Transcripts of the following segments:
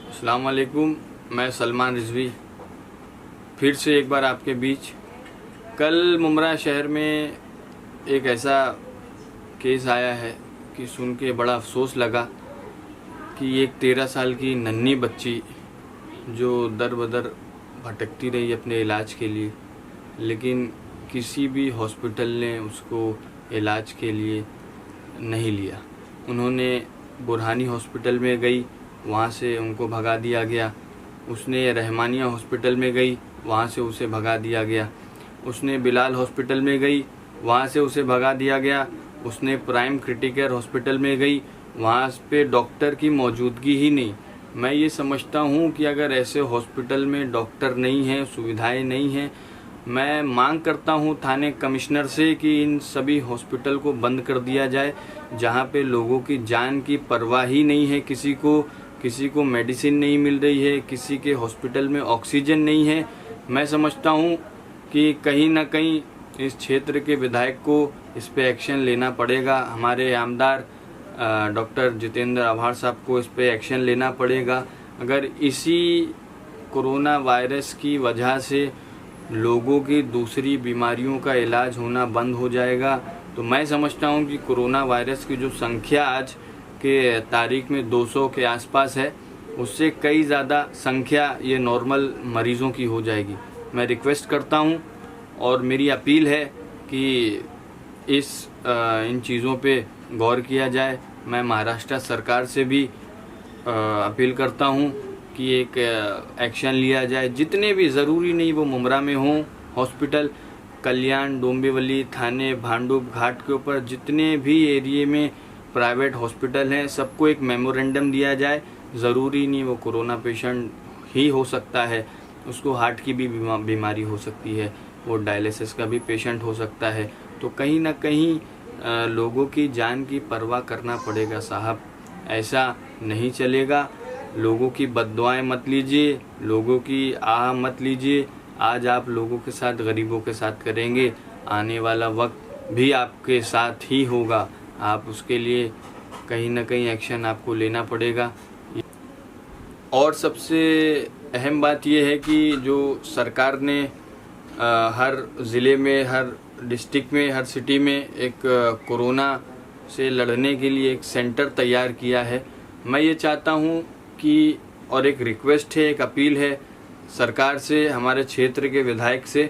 अस्सलाम वालेकुम। मैं सलमान रिजवी फिर से एक बार आपके बीच। कल मुमरा शहर में एक ऐसा केस आया है कि सुन के बड़ा अफसोस लगा कि एक 13 साल की नन्ही बच्ची जो दर बदर भटकती रही अपने इलाज के लिए, लेकिन किसी भी हॉस्पिटल ने उसको इलाज के लिए नहीं लिया। उन्होंने बुरहानी हॉस्पिटल में गई, वहाँ से उनको भगा दिया गया। उसने रहमानिया हॉस्पिटल में गई, वहाँ से उसे भगा दिया गया। उसने बिलाल हॉस्पिटल में गई, वहाँ से उसे भगा दिया गया। उसने प्राइम क्रिटिकेयर हॉस्पिटल में गई, वहाँ पे डॉक्टर की मौजूदगी ही नहीं। मैं ये समझता हूँ कि अगर ऐसे हॉस्पिटल में डॉक्टर नहीं हैं, सुविधाएं नहीं हैं, मैं मांग करता हूँ थाने कमिश्नर से कि इन सभी हॉस्पिटल को बंद कर दिया जाए जहाँ पे लोगों की जान की परवाह ही नहीं है। किसी को मेडिसिन नहीं मिल रही है, किसी के हॉस्पिटल में ऑक्सीजन नहीं है। मैं समझता हूँ कि कहीं ना कहीं इस क्षेत्र के विधायक को इस पे एक्शन लेना पड़ेगा। हमारे आमदार डॉक्टर जितेंद्र आभार साहब को इस पे एक्शन लेना पड़ेगा। अगर इसी कोरोना वायरस की वजह से लोगों की दूसरी बीमारियों का इलाज होना बंद हो जाएगा तो मैं समझता हूँ कि कोरोना वायरस की जो संख्या आज के तारीख में 200 के आसपास है, उससे कई ज़्यादा संख्या ये नॉर्मल मरीज़ों की हो जाएगी। मैं रिक्वेस्ट करता हूँ और मेरी अपील है कि इन चीज़ों पे गौर किया जाए। मैं महाराष्ट्र सरकार से भी अपील करता हूँ कि एक एक्शन लिया जाए। जितने भी ज़रूरी नहीं वो मुमरा में हों हॉस्पिटल, कल्याण, डोंबिवली, थाने, भांडुप घाट के ऊपर जितने भी एरिए में प्राइवेट हॉस्पिटल हैं, सबको एक मेमोरेंडम दिया जाए। ज़रूरी नहीं वो कोरोना पेशेंट ही हो सकता है, उसको हार्ट की भी बीमारी हो सकती है, वो डायलिसिस का भी पेशेंट हो सकता है। तो कहीं ना कहीं लोगों की जान की परवाह करना पड़ेगा साहब, ऐसा नहीं चलेगा। लोगों की बद्दुआएं मत लीजिए, लोगों की आह मत लीजिए। आज आप लोगों के साथ, गरीबों के साथ करेंगे, आने वाला वक्त भी आपके साथ ही होगा। आप उसके लिए कहीं ना कहीं एक्शन आपको लेना पड़ेगा। और सबसे अहम बात यह है कि जो सरकार ने हर ज़िले में, हर डिस्ट्रिक्ट में, हर सिटी में एक कोरोना से लड़ने के लिए एक सेंटर तैयार किया है। मैं ये चाहता हूँ कि, और एक रिक्वेस्ट है, एक अपील है सरकार से, हमारे क्षेत्र के विधायक से,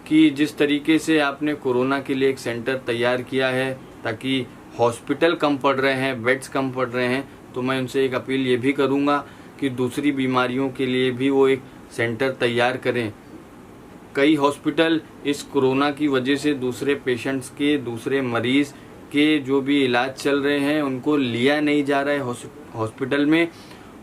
कि जिस तरीके से आपने कोरोना के लिए एक सेंटर तैयार किया है ताकि हॉस्पिटल कम पड़ रहे हैं, बेड्स कम पड़ रहे हैं, तो मैं उनसे एक अपील ये भी करूँगा कि दूसरी बीमारियों के लिए भी वो एक सेंटर तैयार करें। कई हॉस्पिटल इस कोरोना की वजह से दूसरे पेशेंट्स के, दूसरे मरीज़ के जो भी इलाज चल रहे हैं उनको लिया नहीं जा रहा है हॉस्पिटल में,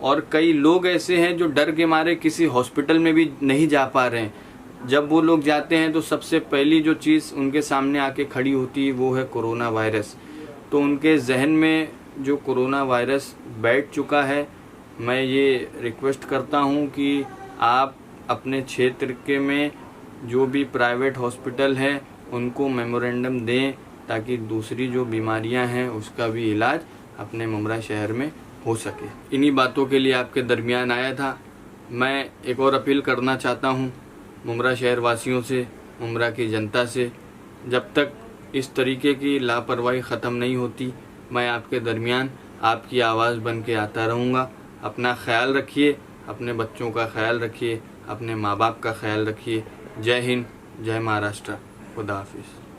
और कई लोग ऐसे हैं जो डर के मारे किसी हॉस्पिटल में भी नहीं जा पा रहे हैं। जब वो लोग जाते हैं तो सबसे पहली जो चीज़ उनके सामने आके खड़ी होती है वो है कोरोना वायरस। तो उनके जहन में जो कोरोना वायरस बैठ चुका है, मैं ये रिक्वेस्ट करता हूँ कि आप अपने क्षेत्र के में जो भी प्राइवेट हॉस्पिटल हैं उनको मेमोरेंडम दें ताकि दूसरी जो बीमारियां हैं उसका भी इलाज अपने मुमरा शहर में हो सके। इन्हीं बातों के लिए आपके दरमियान आया था। मैं एक और अपील करना चाहता हूँ मुमरा शहर वासियों से, मुमरा की जनता से, जब तक इस तरीके की लापरवाही ख़त्म नहीं होती, मैं आपके दरमियान आपकी आवाज़ बन के आता रहूँगा। अपना ख्याल रखिए, अपने बच्चों का ख्याल रखिए, अपने माँ बाप का ख्याल रखिए। जय हिंद, जय महाराष्ट्र, खुदा हाफिज़।